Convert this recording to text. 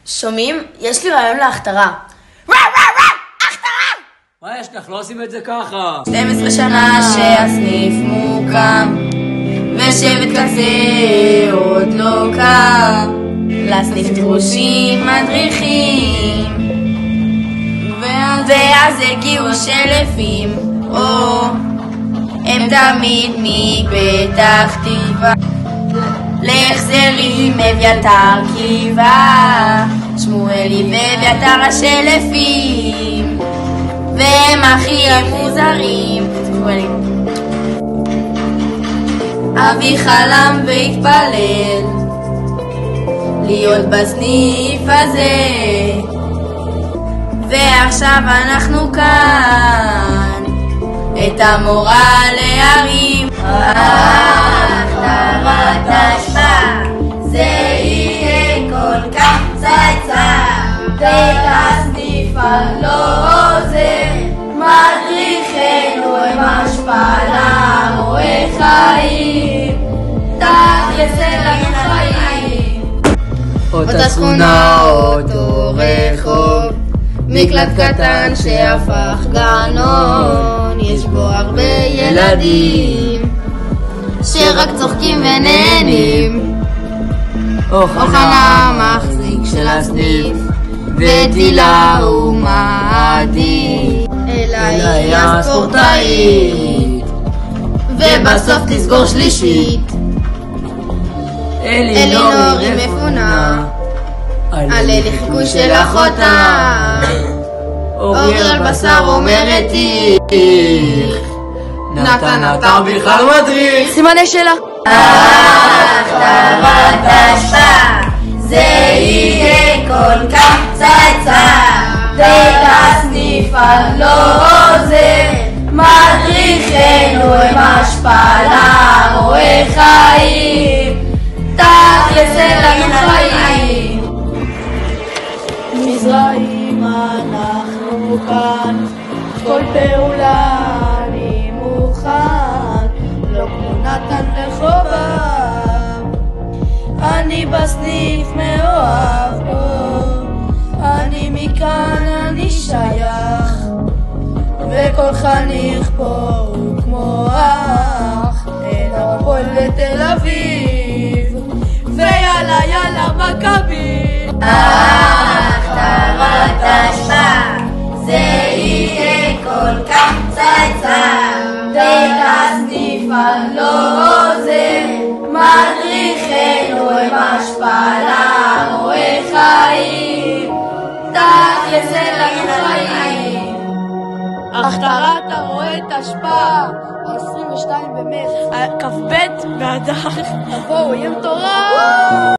שומעים? יש לי רעיון להכתרה. הכתרה! מה יש לך? לא עושים את זה ככה. 12 שנה שהסניף מוקם, ושבט כזה עוד לא קם. לסניף דרושים מדריכים, ואז הגיעו שלפים, הם תמיד מפתח תקווה, להחזרים אביתר קיבה, שמואלי ואביתר השלפים, והם הכי מוזרים. אבי חלם והתפלל להיות בסניף הזה, ועכשיו אנחנו כאן את המורה להרים. הכתרת השפעה זה יהיה כל כך צייצה, והסניף הלא זה מדריכנו עם השפעה רואה חיים, תכלס לנו חיים. אותה שכונה, אותו רחוב, מקלט קטן שהפך גנון, יש בו הרבה ילדים שרק צוחקים ונהנים. אוחנה מחזיק של הסניף, וטילה הוא מעדיף, אלה היא הספורטאית, ובסוף תסגור שלישית. אלינור היא מפונה, עלה לחיקוי של אחותה, אוריאל בשר אומרת איך, נתן אתה בכלל מדריך. סימני שלה. הכתרת השפעה זה יהיה כל כך צייצה, והסניף הלא זה מדריכנו עם השפעה רואה חיים, תכלס לנו חיים. מזרעים אנחנו כאן, כל פעולה אני מוכן, לא כמו נתן לחובב, אני בסניף מאוהב בו, אני מכאן אני שייך, וכל חניך פה הוא כמו אח, אין הפועל בתל אביב, ויאללה יאללה מכבי. הכתרת השפעה זה יהיה כל כך צייצה, והסניף הלא זה מדריכנו עם השפעה רואה חיים, תכלס לנו חיים. הכתרת הרואה השפעה 22 במרץ, כ"ב באדר, תבואו, יהיה מטורף.